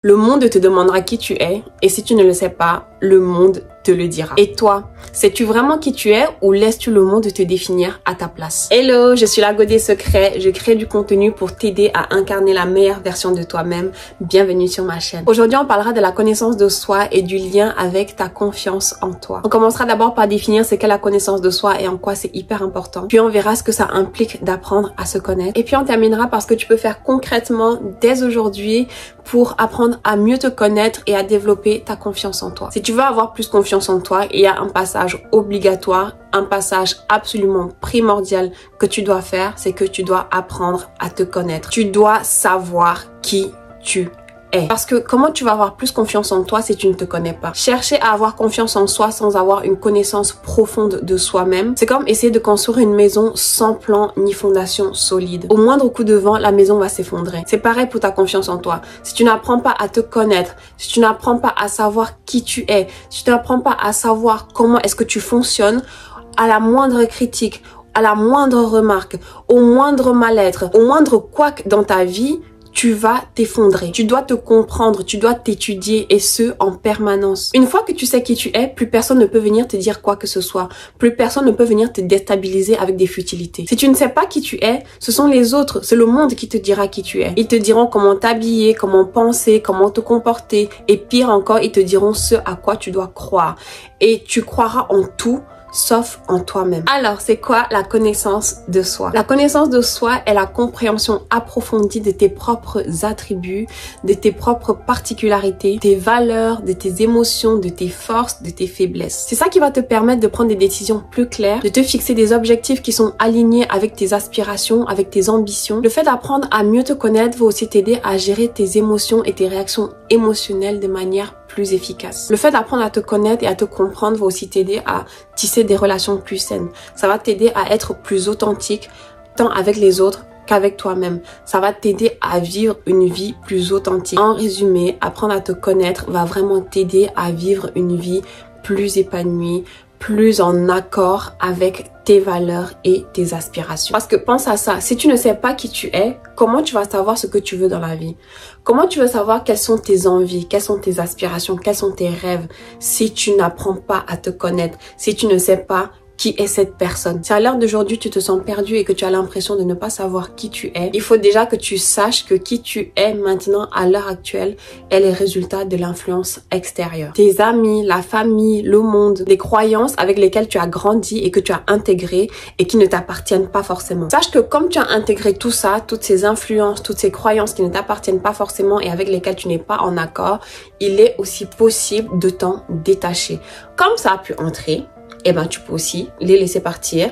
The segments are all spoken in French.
Le monde te demandera qui tu es et si tu ne le sais pas, le monde te le dira. Et toi, sais-tu vraiment qui tu es ou laisses-tu le monde te définir à ta place? Hello, je suis la Go des secrets. Je crée du contenu pour t'aider à incarner la meilleure version de toi-même. Bienvenue sur ma chaîne. Aujourd'hui, on parlera de la connaissance de soi et du lien avec ta confiance en toi. On commencera d'abord par définir ce qu'est la connaissance de soi et en quoi c'est hyper important. Puis on verra ce que ça implique d'apprendre à se connaître. Et puis on terminera par ce que tu peux faire concrètement dès aujourd'hui pour apprendre à mieux te connaître et à développer ta confiance en toi. Si tu veux avoir plus confiance en toi, il y a un passage obligatoire, un passage absolument primordial que tu dois faire, c'est que tu dois apprendre à te connaître. Tu dois savoir qui tu es. Parce que comment tu vas avoir plus confiance en toi si tu ne te connais pas? Chercher à avoir confiance en soi sans avoir une connaissance profonde de soi-même, c'est comme essayer de construire une maison sans plan ni fondation solide. Au moindre coup de vent, la maison va s'effondrer. C'est pareil pour ta confiance en toi. Si tu n'apprends pas à te connaître, si tu n'apprends pas à savoir qui tu es, si tu n'apprends pas à savoir comment est-ce que tu fonctionnes, à la moindre critique, à la moindre remarque, au moindre mal-être, au moindre couac dans ta vie, tu vas t'effondrer. Tu dois te comprendre, tu dois t'étudier et ce, en permanence. Une fois que tu sais qui tu es, plus personne ne peut venir te dire quoi que ce soit. Plus personne ne peut venir te déstabiliser avec des futilités. Si tu ne sais pas qui tu es, ce sont les autres, c'est le monde qui te dira qui tu es. Ils te diront comment t'habiller, comment penser, comment te comporter et pire encore, ils te diront ce à quoi tu dois croire. Et tu croiras en tout, sauf en toi-même. Alors, c'est quoi la connaissance de soi? La connaissance de soi est la compréhension approfondie de tes propres attributs, de tes propres particularités, tes valeurs, de tes émotions, de tes forces, de tes faiblesses. C'est ça qui va te permettre de prendre des décisions plus claires, de te fixer des objectifs qui sont alignés avec tes aspirations, avec tes ambitions. Le fait d'apprendre à mieux te connaître va aussi t'aider à gérer tes émotions et tes réactions émotionnelles de manière plus efficace. Le fait d'apprendre à te connaître et à te comprendre va aussi t'aider à tisser des relations plus saines. Ça va t'aider à être plus authentique, tant avec les autres qu'avec toi-même. Ça va t'aider à vivre une vie plus authentique. En résumé, apprendre à te connaître va vraiment t'aider à vivre une vie plus épanouie, plus en accord avec tes valeurs et tes aspirations. Parce que pense à ça, si tu ne sais pas qui tu es, comment tu vas savoir ce que tu veux dans la vie? Comment tu veux savoir quelles sont tes envies, quelles sont tes aspirations, quels sont tes rêves si tu n'apprends pas à te connaître, si tu ne sais pas qui est cette personne? Si à l'heure d'aujourd'hui tu te sens perdu et que tu as l'impression de ne pas savoir qui tu es, il faut déjà que tu saches que qui tu es maintenant à l'heure actuelle est le résultat de l'influence extérieure. Tes amis, la famille, le monde, les croyances avec lesquelles tu as grandi et que tu as intégrées et qui ne t'appartiennent pas forcément. Sache que comme tu as intégré tout ça, toutes ces influences, toutes ces croyances qui ne t'appartiennent pas forcément et avec lesquelles tu n'es pas en accord, il est aussi possible de t'en détacher. Comme ça a pu entrer, eh ben, tu peux aussi les laisser partir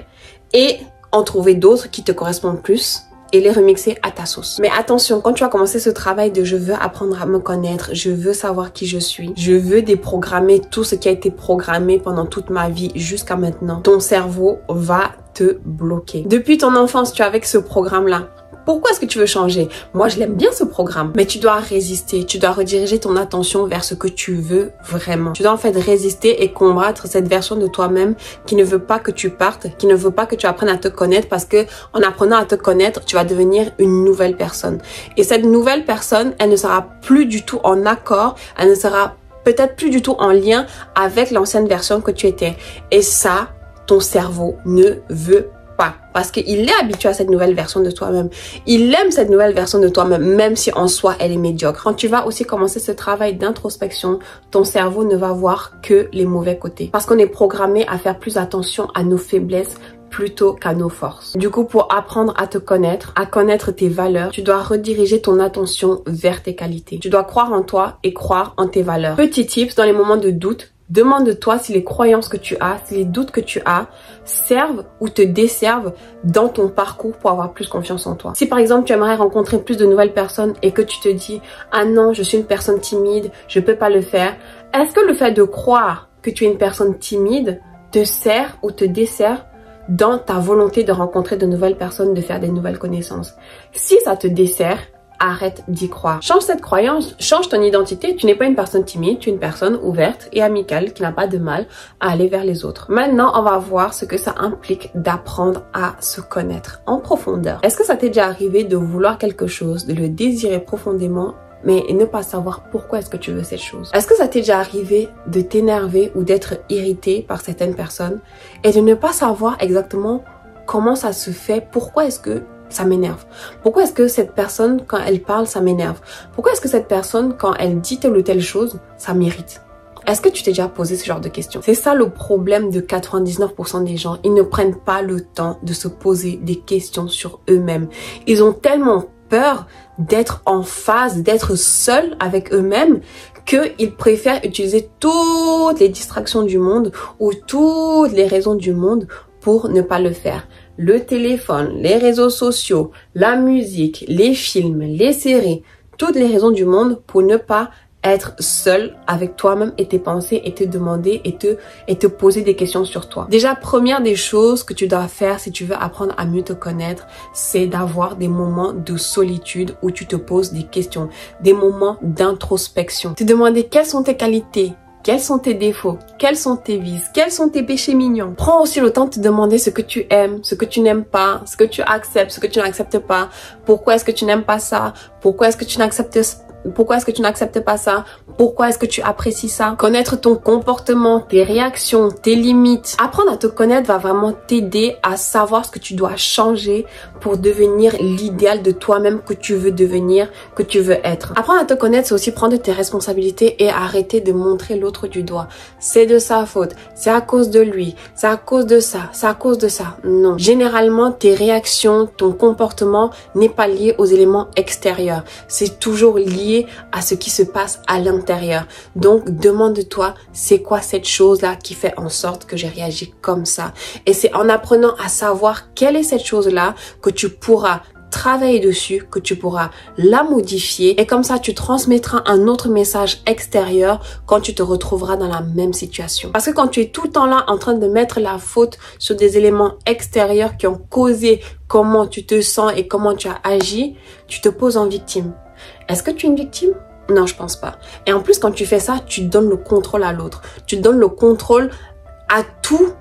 et en trouver d'autres qui te correspondent plus et les remixer à ta sauce. Mais attention, quand tu vas commencer ce travail de je veux apprendre à me connaître, je veux savoir qui je suis, je veux déprogrammer tout ce qui a été programmé pendant toute ma vie jusqu'à maintenant, ton cerveau va te bloquer. Depuis ton enfance, tu es avec ce programme-là. Pourquoi est-ce que tu veux changer? Moi, je l'aime bien ce programme. Mais tu dois résister. Tu dois rediriger ton attention vers ce que tu veux vraiment. Tu dois en fait résister et combattre cette version de toi-même qui ne veut pas que tu partes, qui ne veut pas que tu apprennes à te connaître parce que en apprenant à te connaître, tu vas devenir une nouvelle personne. Et cette nouvelle personne, elle ne sera plus du tout en accord, elle ne sera peut-être plus du tout en lien avec l'ancienne version que tu étais. Et ça, ton cerveau ne veut pas. Parce qu'il est habitué à cette nouvelle version de toi-même. Il aime cette nouvelle version de toi-même, même si en soi, elle est médiocre. Quand tu vas aussi commencer ce travail d'introspection, ton cerveau ne va voir que les mauvais côtés. Parce qu'on est programmé à faire plus attention à nos faiblesses plutôt qu'à nos forces. Du coup, pour apprendre à te connaître, à connaître tes valeurs, tu dois rediriger ton attention vers tes qualités. Tu dois croire en toi et croire en tes valeurs. Petit tips, dans les moments de doute, demande-toi si les croyances que tu as, si les doutes que tu as servent ou te desservent dans ton parcours pour avoir plus confiance en toi. Si par exemple tu aimerais rencontrer plus de nouvelles personnes et que tu te dis « Ah non, je suis une personne timide, je peux pas le faire », est-ce que le fait de croire que tu es une personne timide te sert ou te dessert dans ta volonté de rencontrer de nouvelles personnes, de faire des nouvelles connaissances? Si ça te dessert, arrête d'y croire. Change cette croyance, change ton identité. Tu n'es pas une personne timide, tu es une personne ouverte et amicale qui n'a pas de mal à aller vers les autres. Maintenant, on va voir ce que ça implique d'apprendre à se connaître en profondeur. Est-ce que ça t'est déjà arrivé de vouloir quelque chose, de le désirer profondément, mais ne pas savoir pourquoi est-ce que tu veux cette chose. Est-ce que ça t'est déjà arrivé de t'énerver ou d'être irrité par certaines personnes et de ne pas savoir exactement comment ça se fait, pourquoi est-ce que ça m'énerve? Pourquoi est-ce que cette personne, quand elle parle, ça m'énerve? Pourquoi est-ce que cette personne, quand elle dit telle ou telle chose, ça m'irrite? Est-ce que tu t'es déjà posé ce genre de questions? C'est ça le problème de 99% des gens. Ils ne prennent pas le temps de se poser des questions sur eux-mêmes. Ils ont tellement peur d'être en phase, d'être seuls avec eux-mêmes, qu'ils préfèrent utiliser toutes les distractions du monde ou toutes les raisons du monde pour ne pas le faire. Le téléphone, les réseaux sociaux, la musique, les films, les séries, toutes les raisons du monde pour ne pas être seul avec toi-même et tes pensées et te demander et te poser des questions sur toi. Déjà, première des choses que tu dois faire si tu veux apprendre à mieux te connaître, c'est d'avoir des moments de solitude où tu te poses des questions, des moments d'introspection. Te demander quelles sont tes qualités, quels sont tes défauts, quels sont tes vices, quels sont tes péchés mignons. Prends aussi le temps de te demander ce que tu aimes, ce que tu n'aimes pas, ce que tu acceptes, ce que tu n'acceptes pas. Pourquoi est-ce que tu n'aimes pas ça? Pourquoi est-ce que tu n'acceptes pas ça? Pourquoi est-ce que tu apprécies ça? Connaître ton comportement, tes réactions, tes limites. Apprendre à te connaître va vraiment t'aider à savoir ce que tu dois changer pour devenir l'idéal de toi-même que tu veux devenir, que tu veux être. Apprendre à te connaître, c'est aussi prendre tes responsabilités et arrêter de montrer l'autre du doigt. C'est de sa faute, c'est à cause de lui, c'est à cause de ça, c'est à cause de ça. Non. Généralement, tes réactions, ton comportement n'est pas lié aux éléments extérieurs. C'est toujours lié à ce qui se passe à l'intérieur. Donc, demande-toi, c'est quoi cette chose-là qui fait en sorte que j'ai réagi comme ça? Et c'est en apprenant à savoir quelle est cette chose-là que tu pourras travailler dessus, que tu pourras la modifier et comme ça tu transmettras un autre message extérieur quand tu te retrouveras dans la même situation. Parce que quand tu es tout le temps là en train de mettre la faute sur des éléments extérieurs qui ont causé comment tu te sens et comment tu as agi, tu te poses en victime. Est-ce que tu es une victime? Non, je pense pas. Et en plus, quand tu fais ça, tu donnes le contrôle à l'autre. Tu donnes le contrôle à tout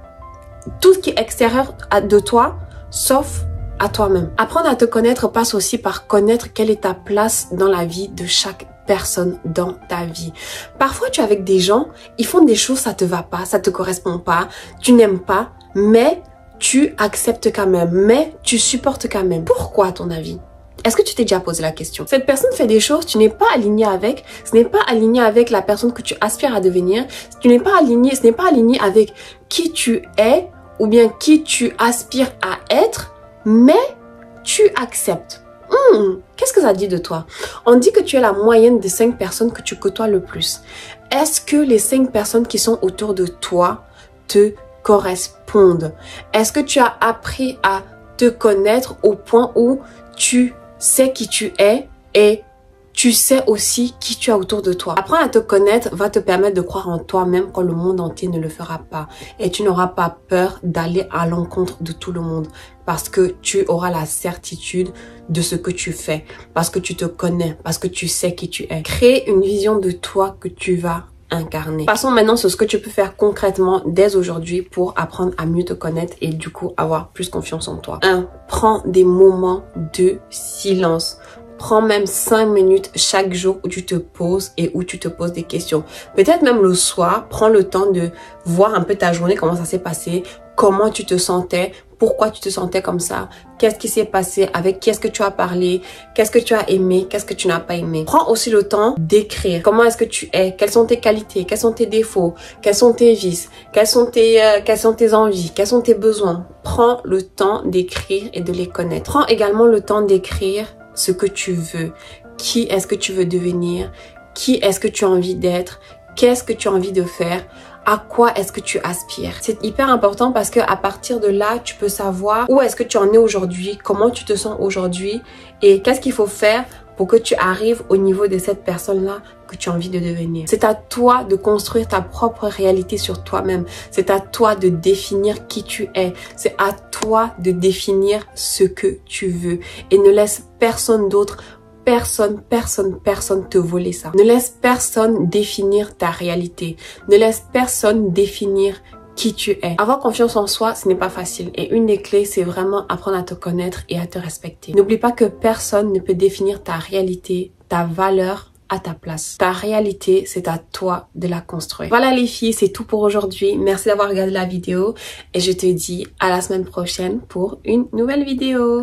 ce qui est extérieur de toi, sauf à toi-même. Apprendre à te connaître passe aussi par connaître quelle est ta place dans la vie de chaque personne dans ta vie. Parfois, tu es avec des gens, ils font des choses, ça te va pas, ça te correspond pas, tu n'aimes pas, mais tu acceptes quand même, mais tu supportes quand même. Pourquoi, à ton avis? Est-ce que tu t'es déjà posé la question? Cette personne fait des choses, tu n'es pas aligné avec, ce n'est pas aligné avec la personne que tu aspires à devenir, ce n'est pas aligné avec qui tu es ou bien qui tu aspires à être, mais tu acceptes. Qu'est-ce que ça dit de toi? On dit que tu es la moyenne des 5 personnes que tu côtoies le plus. Est-ce que les 5 personnes qui sont autour de toi te correspondent? Est-ce que tu as appris à te connaître au point où tu sais qui tu es et tu sais aussi qui tu as autour de toi. Apprendre à te connaître va te permettre de croire en toi-même quand le monde entier ne le fera pas. Et tu n'auras pas peur d'aller à l'encontre de tout le monde parce que tu auras la certitude de ce que tu fais, parce que tu te connais, parce que tu sais qui tu es. Crée une vision de toi que tu vas incarner. Passons maintenant sur ce que tu peux faire concrètement dès aujourd'hui pour apprendre à mieux te connaître et du coup avoir plus confiance en toi. 1. Prends des moments de silence. Prends même 5 minutes chaque jour où tu te poses et où tu te poses des questions. Peut-être même le soir, prends le temps de voir un peu ta journée, comment ça s'est passé, comment tu te sentais, pourquoi tu te sentais comme ça, qu'est-ce qui s'est passé, avec qui est-ce que tu as parlé, qu'est-ce que tu as aimé, qu'est-ce que tu n'as pas aimé. Prends aussi le temps d'écrire comment est-ce que tu es, quelles sont tes qualités, quels sont tes défauts, quels sont tes vices, quelles sont tes envies, quels sont tes besoins. Prends le temps d'écrire et de les connaître. Prends également le temps d'écrire ce que tu veux, qui est-ce que tu veux devenir, qui est-ce que tu as envie d'être, qu'est-ce que tu as envie de faire, à quoi est-ce que tu aspires. C'est hyper important parce que à partir de là, tu peux savoir où est-ce que tu en es aujourd'hui, comment tu te sens aujourd'hui et qu'est-ce qu'il faut faire pour que tu arrives au niveau de cette personne-là que tu as envie de devenir. C'est à toi de construire ta propre réalité sur toi-même. C'est à toi de définir qui tu es. C'est à toi de définir ce que tu veux. Et ne laisse personne d'autre, personne te voler ça. Ne laisse personne définir ta réalité. Ne laisse personne définir qui tu es. Avoir confiance en soi, ce n'est pas facile. Et une des clés, c'est vraiment apprendre à te connaître et à te respecter. N'oublie pas que personne ne peut définir ta réalité, ta valeur, à ta place. Ta réalité, c'est à toi de la construire. Voilà les filles, c'est tout pour aujourd'hui. Merci d'avoir regardé la vidéo et je te dis à la semaine prochaine pour une nouvelle vidéo.